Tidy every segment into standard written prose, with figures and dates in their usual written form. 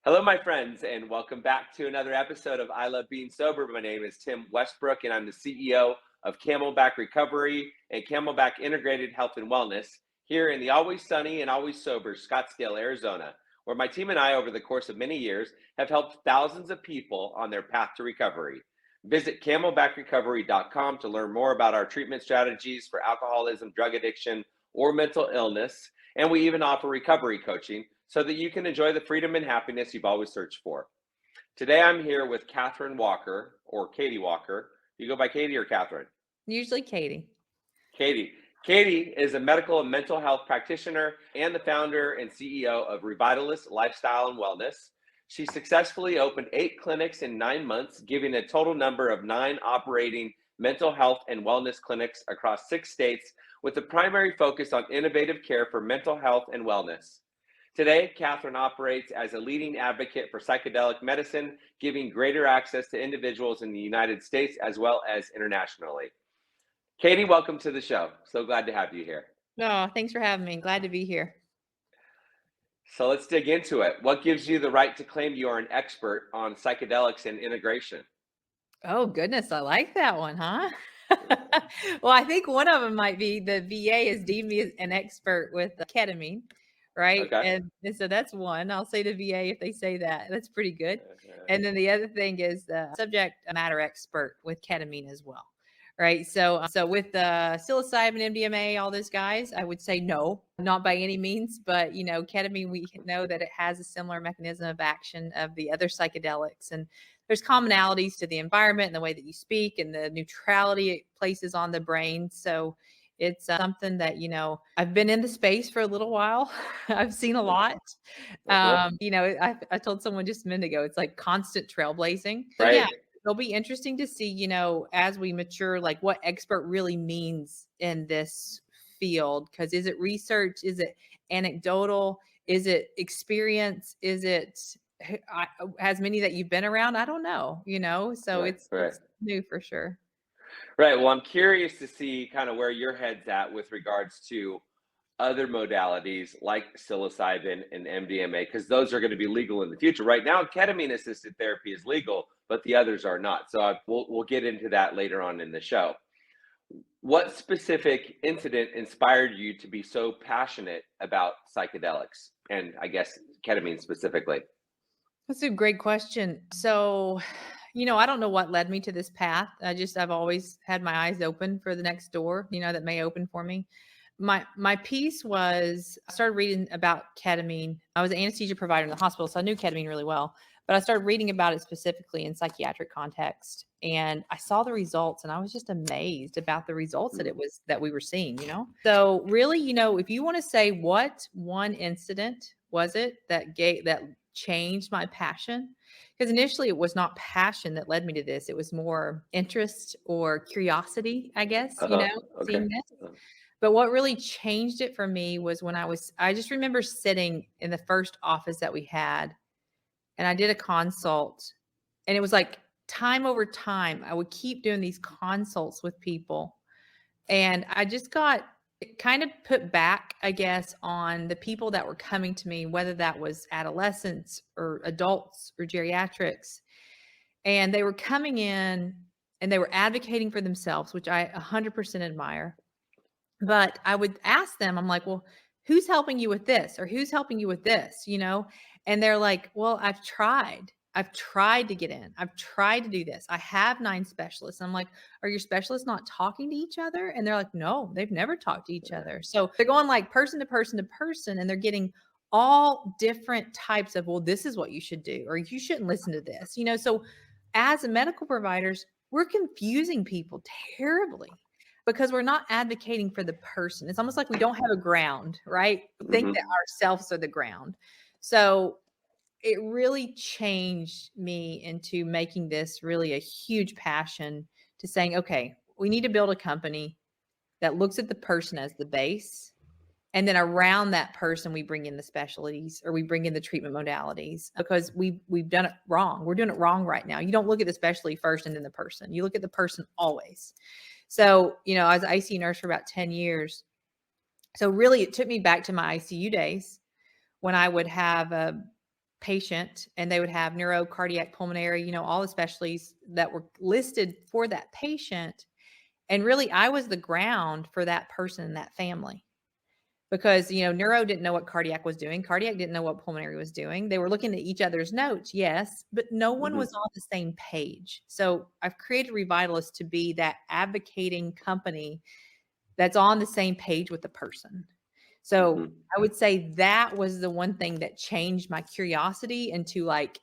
Hello, my friends, and welcome back to another episode of I Love Being Sober. My name is Tim Westbrook, and I'm the CEO of Camelback Recovery and Camelback Integrated Health and Wellness here in the always sunny and always sober Scottsdale, Arizona, where my team and I, over the course of many years, have helped thousands of people on their path to recovery. Visit camelbackrecovery.com to learn more about our treatment strategies for alcoholism, drug addiction, or mental illness. And we even offer recovery coaching so that you can enjoy the freedom and happiness you've always searched for. Today, I'm here with Catherine Walker, or Katie Walker. You go by Katie or Catherine? Usually Katie. Katie. Katie is a medical and mental health practitioner and the founder and CEO of Revitalist Lifestyle and Wellness. She successfully opened 8 clinics in 9 months, giving a total number of 9 operating mental health and wellness clinics across 6 states, with a primary focus on innovative care for mental health and wellness. Today, Catherine operates as a leading advocate for psychedelic medicine, giving greater access to individuals in the United States as well as internationally. Katie, welcome to the show. So glad to have you here. Oh, thanks for having me. Glad to be here. So let's dig into it. What gives you the right to claim you are an expert on psychedelics and integration? Oh, goodness. I like that one, huh? Well, I think one of them might be the VA has deemed me as an expert with ketamine, right? Okay. And so that's one. I'll say the VA if they say that. That's pretty good. Okay. And then the other thing is the subject matter expert with ketamine as well. Right. So with psilocybin, MDMA, all those guys, I would say no, not by any means. But, ketamine, we know that it has a similar mechanism of action of the other psychedelics. And there's commonalities to the environment and the way that you speak and the neutrality it places on the brain. So it's something that, I've been in the space for a little while. I've seen a lot. Uh-huh. I told someone just a minute ago, it's like constant trailblazing. So yeah, Right. it'll be interesting to see, as we mature, like what expert really means in this field. Because is it research? Is it anecdotal? Is it experience? Is it has many that you've been around? I don't know, so Right. Right. it's new for sure. Right. Well, I'm curious to see kind of where your head's at with regards to other modalities like psilocybin and MDMA, because those are going to be legal in the future. Right now, ketamine-assisted therapy is legal, but the others are not. So we'll get into that later on in the show. What specific incident inspired you to be so passionate about psychedelics and I guess ketamine specifically? That's a great question. So, I don't know what led me to this path. I've always had my eyes open for the next door, that may open for me. My piece was I started reading about ketamine. I was an anesthesia provider in the hospital, so I knew ketamine really well. But I started reading about it specifically in psychiatric context, and I saw the results, and I was just amazed about the results Mm. that we were seeing. So really, if you want to say what one incident was it that changed my passion, because initially it was not passion that led me to this. It was more interest or curiosity, I guess, Uh-huh. Okay. seeing this. Uh, But what really changed it for me was when I just remember sitting in the first office that we had, and I did a consult, and it was like time over time, I would keep doing these consults with people. And I just got kind of put back, I guess, on the people that were coming to me, whether that was adolescents or adults or geriatrics. And they were coming in and they were advocating for themselves, which I 100% admire. But I would ask them, I'm like, "Well, who's helping you with this? Or who's helping you with this?" And they're like, "Well, I've tried. I've tried to get in. I've tried to do this. I have 9 specialists." I'm like, "Are your specialists not talking to each other?" And they're like, "No, they've never talked to each other." So they're going like person to person to person, and they're getting all different types of, "Well, this is what you should do," or "You shouldn't listen to this." So as medical providers, we're confusing people terribly because we're not advocating for the person. It's almost like we don't have a ground, right? We think that mhm. ourselves are the ground. So it really changed me into making this really a huge passion to saying, okay, we need to build a company that looks at the person as the base. And then around that person, we bring in the specialties or we bring in the treatment modalities because we've done it wrong. We're doing it wrong right now. You don't look at the specialty first and then the person. You look at the person always. So, I was an ICU nurse for about 10 years. So really it took me back to my ICU days when I would have patient, and they would have neuro, cardiac, pulmonary, all the specialties that were listed for that patient. And really, I was the ground for that person and that family because, neuro didn't know what cardiac was doing. Cardiac didn't know what pulmonary was doing. They were looking at each other's notes, yes, but no one Hmm. was on the same page. So I've created Revitalist to be that advocating company that's on the same page with the person. So Hmm. I would say that was the one thing that changed my curiosity into like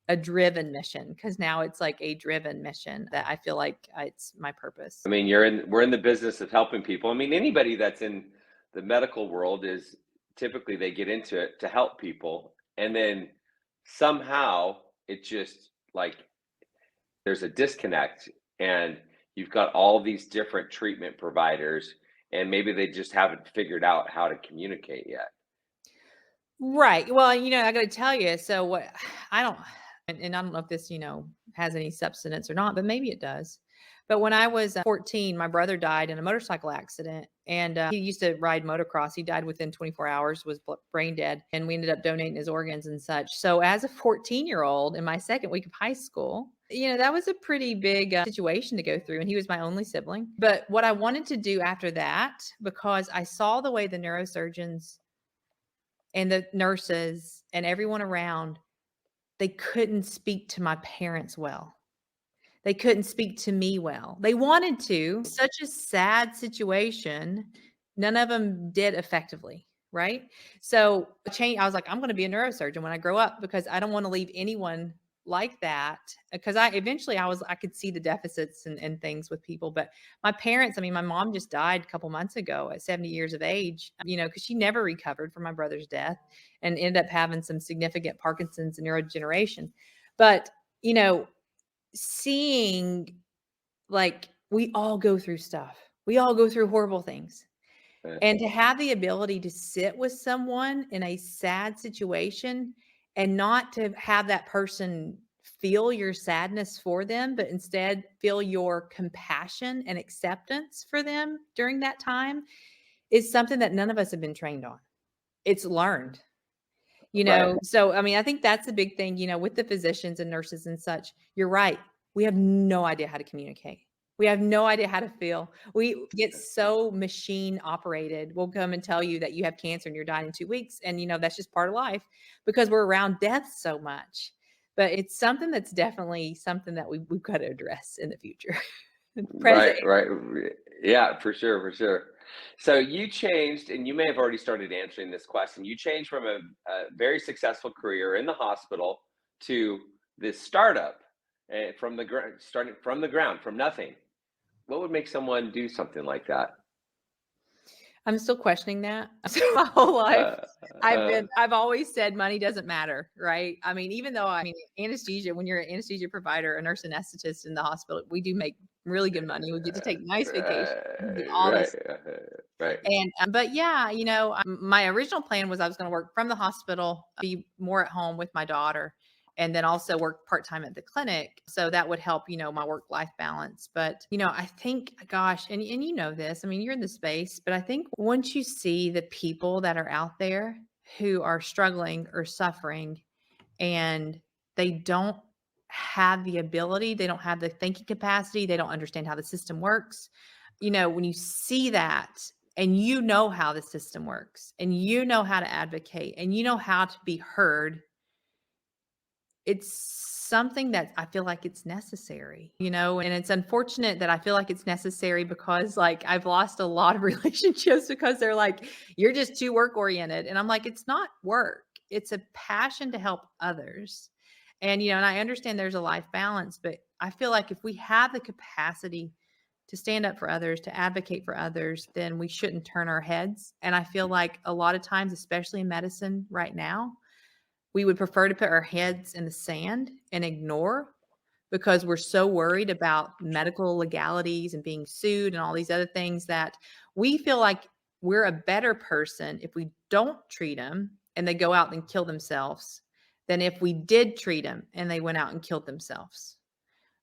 a driven mission, because now it's like a driven mission that I feel like it's my purpose. I mean, we're in the business of helping people. I mean, anybody that's in the medical world is typically they get into it to help people, and then somehow it just like there's a disconnect, and you've got all these different treatment providers, and maybe they just haven't figured out how to communicate yet. Right. Well, I got to tell you. So what I don't, and I don't know if this, has any substance or not, but maybe it does. But when I was 14, my brother died in a motorcycle accident, and he used to ride motocross. He died within 24 hours, was brain dead, and we ended up donating his organs and such. So as a 14-year-old in my second week of high school, that was a pretty big situation to go through. And he was my only sibling. But what I wanted to do after that, because I saw the way the neurosurgeons and the nurses and everyone around, they couldn't speak to my parents well. They couldn't speak to me well. They wanted to. Such a sad situation. None of them did effectively, right? So I was like, I'm going to be a neurosurgeon when I grow up because I don't want to leave anyone like that. Because I could see the deficits and things with people. But my parents, I mean, my mom just died a couple months ago at 70 years of age, because she never recovered from my brother's death and ended up having some significant Parkinson's and neurodegeneration. But, you know, seeing, like, we all go through stuff. We all go through horrible things. Uh, And to have the ability to sit with someone in a sad situation and not to have that person feel your sadness for them, but instead feel your compassion and acceptance for them during that time is something that none of us have been trained on. It's learned. right. So I mean, I think that's a big thing, with the physicians and nurses and such. You're right. We have no idea how to communicate. We have no idea how to feel. We get so machine operated. We'll come and tell you that you have cancer and you're dying in 2 weeks. And, that's just part of life because we're around death so much. But it's something that's definitely something that we've got to address in the future. Present. Right. Yeah, for sure, for sure. So you changed, and you may have already started answering this question. You changed from a very successful career in the hospital to this startup, from the ground, starting from the ground, from nothing. What would make someone do something like that? I'm still questioning that. So my whole life, Uh, I've uh, been I've always said money doesn't matter, right? I mean, even though anesthesia, when you're an anesthesia provider, a nurse anesthetist in the hospital, we do make really good money. We get to take nice vacations, do all right, this. right. And but yeah, my original plan was I was going to work from the hospital, be more at home with my daughter, and then also work part-time at the clinic. So that would help, my work-life balance. But, I think, gosh, and this, I mean, you're in the space, but I think once you see the people that are out there who are struggling or suffering and they don't have the ability, they don't have the thinking capacity, they don't understand how the system works. When you see that and how the system works and how to advocate and how to be heard, it's something that I feel like it's necessary, and it's unfortunate that I feel like it's necessary because like I've lost a lot of relationships because they're like, you're just too work oriented. And I'm like, it's not work. It's a passion to help others. And, and I understand there's a life balance, but I feel like if we have the capacity to stand up for others, to advocate for others, then we shouldn't turn our heads. And I feel like a lot of times, especially in medicine right now, we would prefer to put our heads in the sand and ignore because we're so worried about medical legalities and being sued and all these other things that we feel like we're a better person if we don't treat them and they go out and kill themselves than if we did treat them and they went out and killed themselves.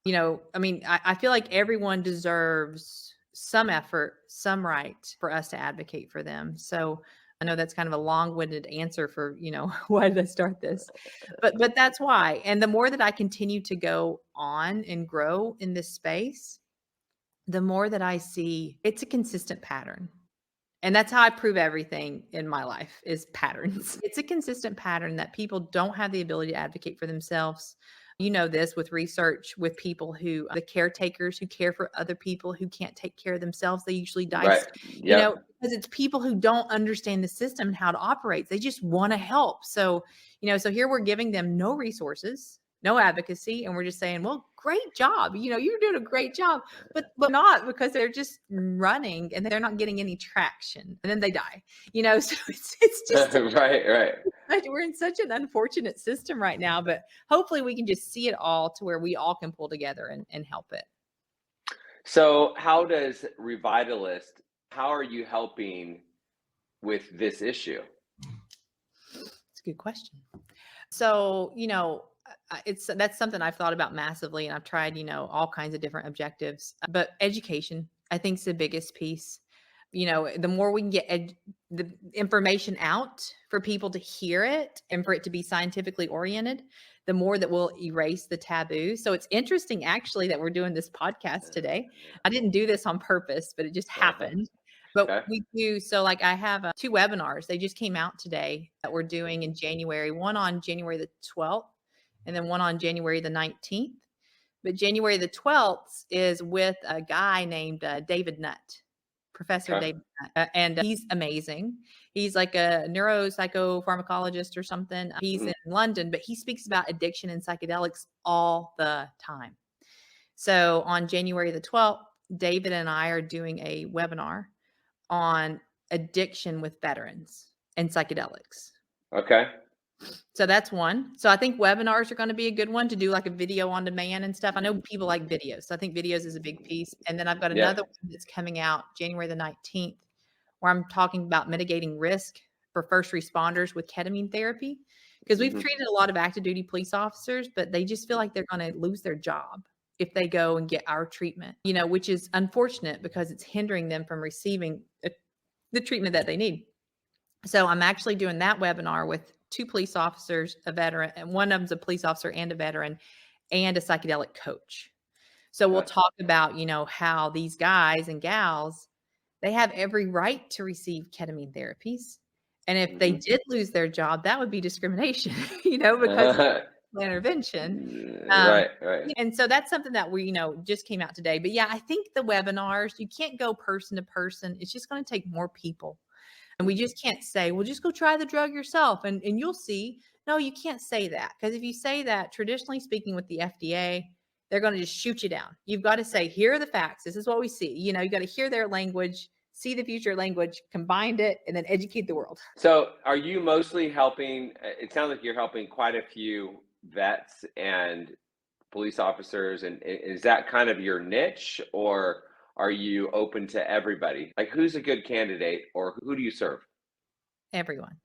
I mean, I feel like everyone deserves some effort, some right for us to advocate for them. So I know that's kind of a long-winded answer for, why did I start this? But that's why. And the more that I continue to go on and grow in this space, the more that I see it's a consistent pattern. And that's how I prove everything in my life is patterns. It's a consistent pattern that people don't have the ability to advocate for themselves. You know this with research with people the caretakers who care for other people who can't take care of themselves, they usually die. Right. Yep. Because it's people who don't understand the system and how it operates. They just want to help. So, so here we're giving them no resources, no advocacy, and we're just saying, well, great job. You're doing a great job, but not because they're just running and they're not getting any traction and then they die, so it's just Right. we're in such an unfortunate system right now, but hopefully we can just see it all to where we all can pull together and help it. So how are you helping with this issue? It's a good question. So, that's something I've thought about massively, and I've tried, all kinds of different objectives, but education, I think, is the biggest piece. The more we can get the information out for people to hear it and for it to be scientifically oriented, the more that we'll erase the taboo. So it's interesting actually that we're doing this podcast today. I didn't do this on purpose, but it just happened. But Okay. we do. So like I have 2 webinars. They just came out today that we're doing in January, one on January the 12th and then one on January the 19th. But January the 12th is with a guy named David Nutt, Professor Okay. David Nutt. And he's amazing. He's like a neuropsychopharmacologist or something. He's in London, but he speaks about addiction and psychedelics all the time. So on January the 12th, David and I are doing a webinar on addiction with veterans and psychedelics. Okay. So that's one. So I think webinars are going to be a good one to do like a video on demand and stuff. I know people like videos. So I think videos is a big piece. And then I've got another one that's coming out January the 19th where I'm talking about mitigating risk for first responders with ketamine therapy. Because we've treated a lot of active duty police officers, but they just feel like they're going to lose their job if they go and get our treatment, which is unfortunate because it's hindering them from receiving the treatment that they need. So I'm actually doing that webinar with 2 police officers, a veteran, and one of them's a police officer and a veteran, and a psychedelic coach. So we'll talk about, how these guys and gals, they have every right to receive ketamine therapies. And if they did lose their job, that would be discrimination, because intervention. Right. And so that's something that we, just came out today. But yeah, I think the webinars, you can't go person to person. It's just going to take more people. And we just can't say, well, just go try the drug yourself and you'll see. No, you can't say that. Because if you say that, traditionally speaking with the FDA, they're going to just shoot you down. You've got to say, here are the facts. This is what we see. You got to hear their language, see the future language, combine it, and then educate the world. So are you mostly helping? It sounds like you're helping quite a few vets and police officers. And is that kind of your niche, or are you open to everybody? Like, who's a good candidate, or who do you serve? Everyone.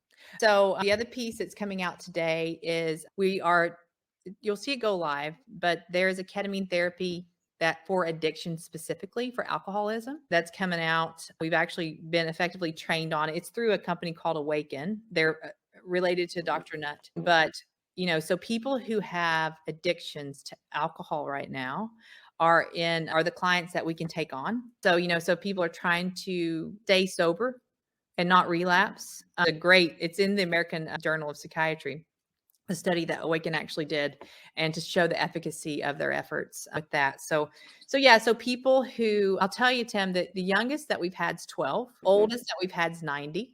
So the other piece that's coming out today is you'll see it go live, but there's a ketamine therapy that for addiction, specifically for alcoholism, that's coming out. We've actually been effectively trained on it. It's through a company called Awaken. They're related to Dr. Nutt, but so people who have addictions to alcohol right now are the clients that we can take on. So, so people are trying to stay sober and not relapse. It's in the American Journal of Psychiatry, a study that Awaken actually did, and to show the efficacy of their efforts with that. So people who, I'll tell you, Tim, that the youngest that we've had is 12, oldest that we've had is 90.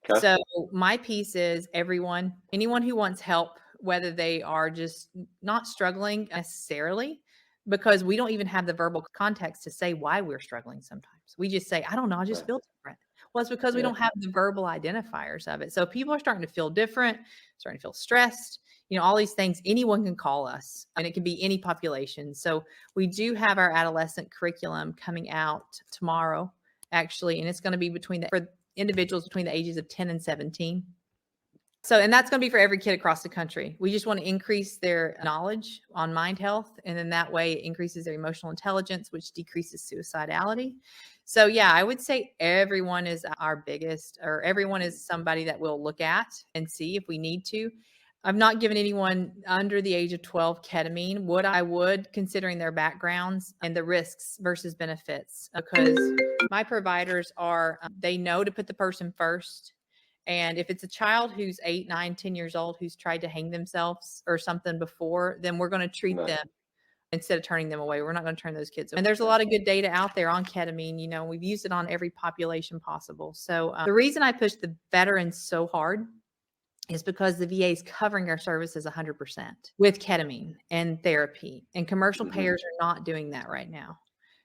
Okay. So my piece is anyone who wants help, whether they are just not struggling necessarily, because we don't even have the verbal context to say why we're struggling sometimes. We just say, I don't know, I just feel different. Well, it's because we don't have the verbal identifiers of it. So people are starting to feel different, starting to feel stressed, all these things. Anyone can call us, and it can be any population. So we do have our adolescent curriculum coming out tomorrow, actually, and it's going to be for individuals between the ages of 10 and 17. So, and that's going to be for every kid across the country. We just want to increase their knowledge on mind health. And then that way it increases their emotional intelligence, which decreases suicidality. So yeah, I would say everyone is our biggest, or everyone is somebody that we'll look at and see if we need to. I've not given anyone under the age of 12 ketamine. What I would, considering their backgrounds and the risks versus benefits, because my providers are, they know to put the person first. And if it's a child who's 8, 9, 10 years old who's tried to hang themselves or something before, then we're going to treat Nice. them instead of turning them away. We're not going to turn those kids away. And there's a lot of good data out there on ketamine. You know, we've used it on every population possible. So the reason I push the veterans so hard is because the VA is covering our services 100% with ketamine and therapy, and commercial payers are not doing that right now.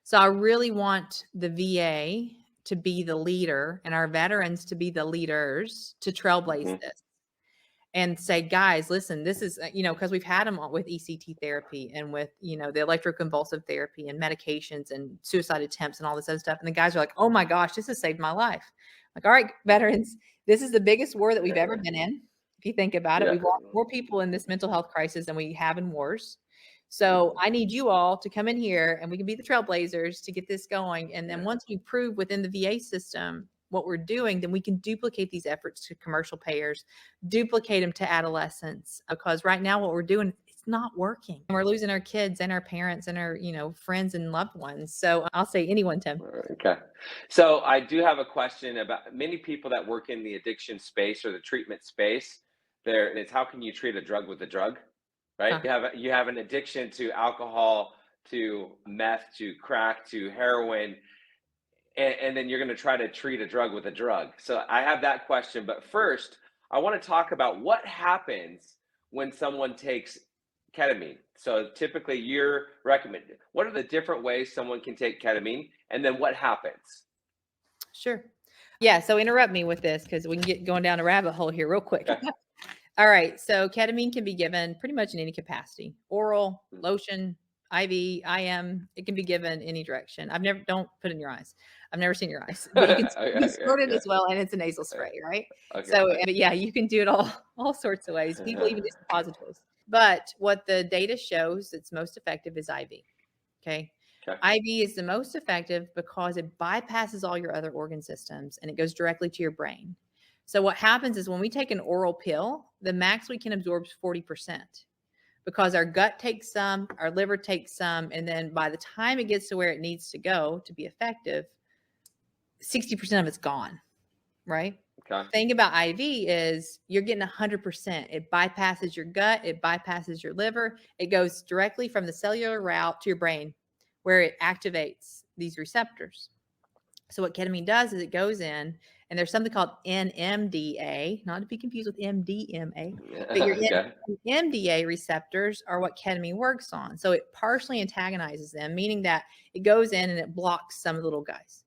So I really want the VA to be the leader and our veterans to be the leaders to trailblaze this and say, guys, listen, this is, you know, because we've had them with ECT therapy and with, you know, the electroconvulsive therapy and medications and suicide attempts and all this other stuff. And the guys are like, oh my gosh, this has saved my life. Like, all right, veterans, this is the biggest war that we've ever been in. If you think about it, we've lost more people in this mental health crisis than we have in wars. So I need you all to come in here and we can be the trailblazers to get this going. And then once we prove within the VA system what we're doing, then we can duplicate these efforts to commercial payers, duplicate them to adolescents, because right now what we're doing, it's not working. And we're losing our kids and our parents and our, you know, friends and loved ones. So I'll say anyone, Tim. Okay. So I do have a question about many people that work in the addiction space or the treatment space. It's how can you treat a drug with a drug, right? You have an addiction to alcohol, to meth, to crack, to heroin, and then you're going to try to treat a drug with a drug. So I have that question, but first I want to talk about what happens when someone takes ketamine. So typically you're recommended. What are the different ways someone can take ketamine, and then what happens? Sure. Yeah. So interrupt me with this because we can get going down a rabbit hole here real quick. Okay. All right. So ketamine can be given pretty much in any capacity: oral, lotion, IV, IM. It can be given any direction. Don't put it in your eyes. I've never seen your eyes, but you can snort it as well. And it's a nasal spray, right? Okay. So but yeah, you can do it all sorts of ways. People even do suppositories. But what the data shows that's most effective is IV. Okay. IV is the most effective because it bypasses all your other organ systems and it goes directly to your brain. So what happens is when we take an oral pill, the max we can absorb is 40%, because our gut takes some, our liver takes some, and then by the time it gets to where it needs to go to be effective, 60% of it's gone, right? Okay. The thing about IV is you're getting 100%. It bypasses your gut, it bypasses your liver, it goes directly from the cellular route to your brain where it activates these receptors. So what ketamine does is it goes in, and there's something called NMDA, not to be confused with MDMA, but your NMDA receptors are what ketamine works on. So it partially antagonizes them, meaning that it goes in and it blocks some of the little guys.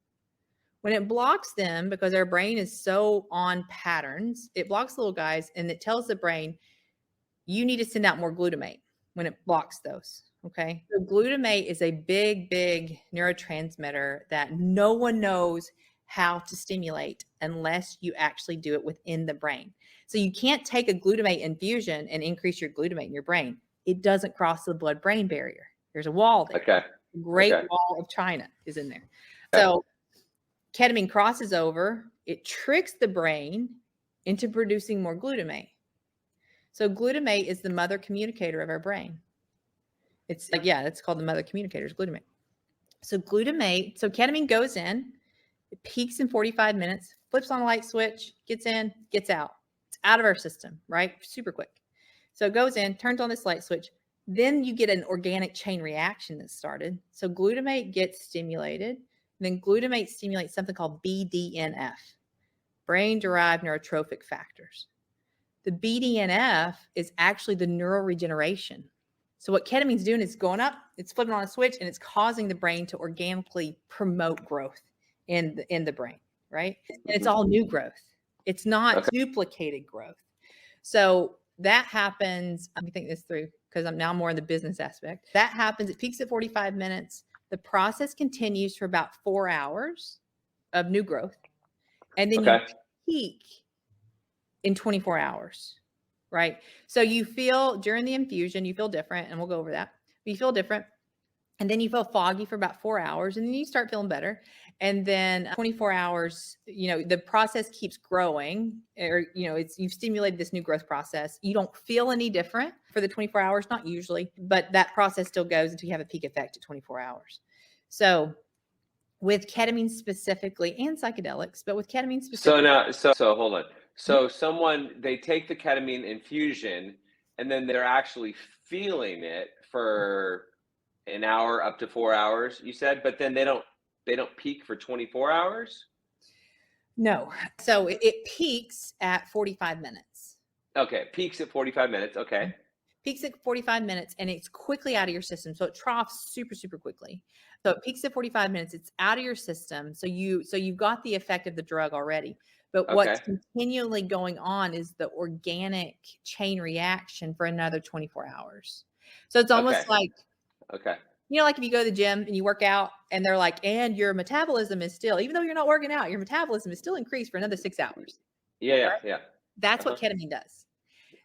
When it blocks them, because our brain is so on patterns, it blocks the little guys and it tells the brain, you need to send out more glutamate when it blocks those. Okay. So glutamate is a big, big neurotransmitter that no one knows how to stimulate unless you actually do it within the brain. So you can't take a glutamate infusion and increase your glutamate in your brain. It doesn't cross the blood-brain barrier. There's a wall there. Okay. The Great Wall of China is in there. So ketamine crosses over. It tricks the brain into producing more glutamate. So glutamate is the mother communicator of our brain. It's like, yeah, it's called the mother communicators, glutamate. So ketamine goes in, it peaks in 45 minutes, flips on a light switch, gets in, gets out. It's out of our system, right? Super quick. So it goes in, turns on this light switch. Then you get an organic chain reaction that started. So glutamate gets stimulated. Then glutamate stimulates something called BDNF, brain-derived neurotrophic factors. The BDNF is actually the neural regeneration. So what ketamine's doing is going up, it's flipping on a switch, and it's causing the brain to organically promote growth in the brain, right? And it's all new growth. It's not duplicated growth. So that happens. Let me think this through because I'm now more in the business aspect. That happens. It peaks at 45 minutes. The process continues for about 4 hours of new growth. And then you peak in 24 hours. Right. So you feel during the infusion, you feel different, and we'll go over that. You feel different. And then you feel foggy for about 4 hours, and then you start feeling better. And then 24 hours, the process keeps growing, or, you've stimulated this new growth process. You don't feel any different for the 24 hours, not usually, but that process still goes until you have a peak effect at 24 hours. So with ketamine specifically, and psychedelics, but with ketamine So specifically. now, so hold on. So they take the ketamine infusion, and then they're actually feeling it for an hour up to 4 hours, you said, but then they don't peak for 24 hours. No. So it peaks at 45 minutes. Okay, peaks at 45 minutes. Okay. Peaks at 45 minutes, and it's quickly out of your system. So it troughs super, super quickly. So it peaks at 45 minutes. It's out of your system. So you've got the effect of the drug already. But what's Okay. continually going on is the organic chain reaction for another 24 hours. So it's almost Okay. like, Okay. like if you go to the gym and you work out and they're like, and your metabolism is still, even though you're not working out, your metabolism is still increased for another 6 hours. Yeah, yeah, Right? yeah. That's Uh-huh. what ketamine does.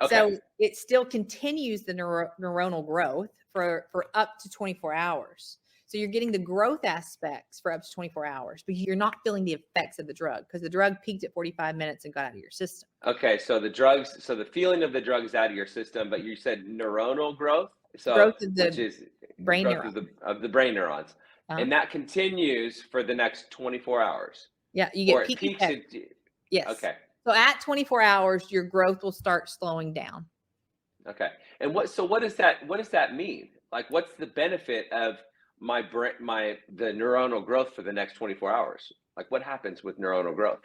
Okay. So it still continues the neuronal growth for up to 24 hours. So you're getting the growth aspects for up to 24 hours, but you're not feeling the effects of the drug because the drug peaked at 45 minutes and got out of your system. Okay, so the feeling of the drug is out of your system, but you said neuronal growth, so Growth of which the is brain growth neuron. of the brain neurons, Uh-huh. and that continues for the next 24 hours, Yeah, you or get it peak peaks effect. at. Yes. Okay, So at 24 hours, your growth will start slowing down. okay, and what does that mean? Like, what's the benefit of the neuronal growth for the next 24 hours? Like, what happens with neuronal growth?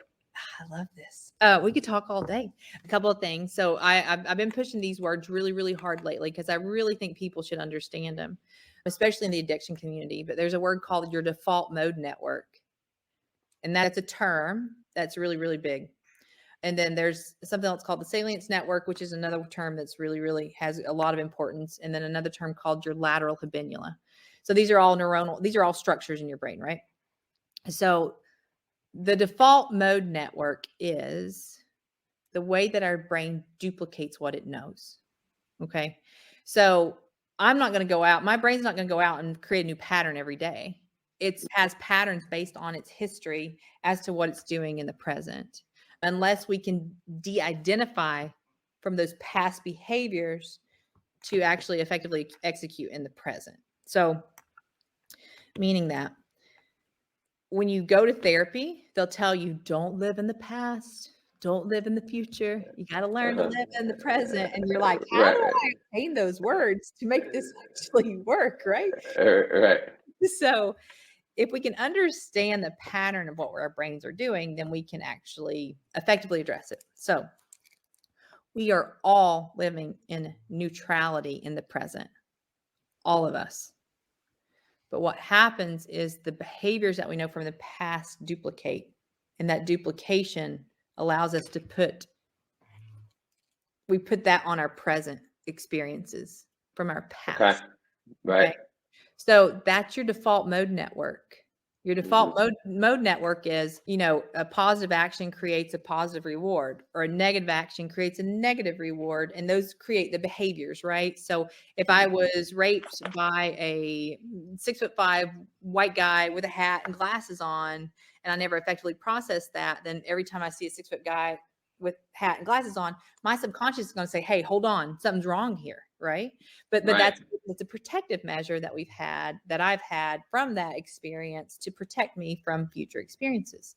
I love this. We could talk all day. A couple of things. So I've been pushing these words really, really hard lately because I really think people should understand them, especially in the addiction community. But there's a word called your default mode network, and that's a term that's really, really big. And then there's something else called the salience network, which is another term that's really, really has a lot of importance. And then another term called your lateral habenula. So these are all structures in your brain, right? So the default mode network is the way that our brain duplicates what it knows. Okay. So I'm not going to go out, my brain's not going to go out and create a new pattern every day. It has patterns based on its history as to what it's doing in the present. Unless we can de identify from those past behaviors to actually effectively execute in the present. So, meaning that when you go to therapy, they'll tell you don't live in the past, don't live in the future. You got to learn to Uh-huh. live in the present. And you're like, how do Right, I obtain those words to make this actually work? Right. right. So, if we can understand the pattern of what our brains are doing, then we can actually effectively address it. So, we are all living in neutrality in the present, all of us. But what happens is the behaviors that we know from the past duplicate, and that duplication allows us to put that on our present experiences from our Okay, past. right. Okay. So that's your default mode network. Your default Mhm. mode network is, a positive action creates a positive reward, or a negative action creates a negative reward, and those create the behaviors, right? So if I was raped by a 6'5" white guy with a hat and glasses on, and I never effectively processed that, then every time I see a 6 foot guy with hat and glasses on, my subconscious is going to say, "Hey, hold on, something's wrong here," right? But Right. it's a protective measure that I've had from that experience to protect me from future experiences.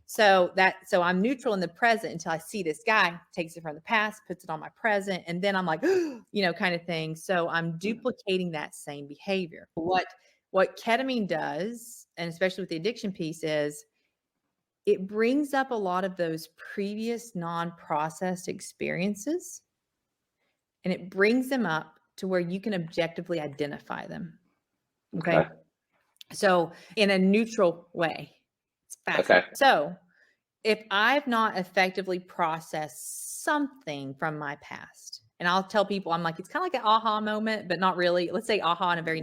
So I'm neutral in the present until I see this guy, takes it from the past, puts it on my present, and then I'm like, kind of thing. So I'm duplicating that same behavior. What ketamine does, and especially with the addiction piece, is it brings up a lot of those previous non-processed experiences, and it brings them up to where you can objectively identify them. Okay. Okay. So in a neutral way. It's Okay. fascinating. So if I've not effectively processed something from my past, and I'll tell people, I'm like, it's kind of like an aha moment, but not really. Let's say aha in a very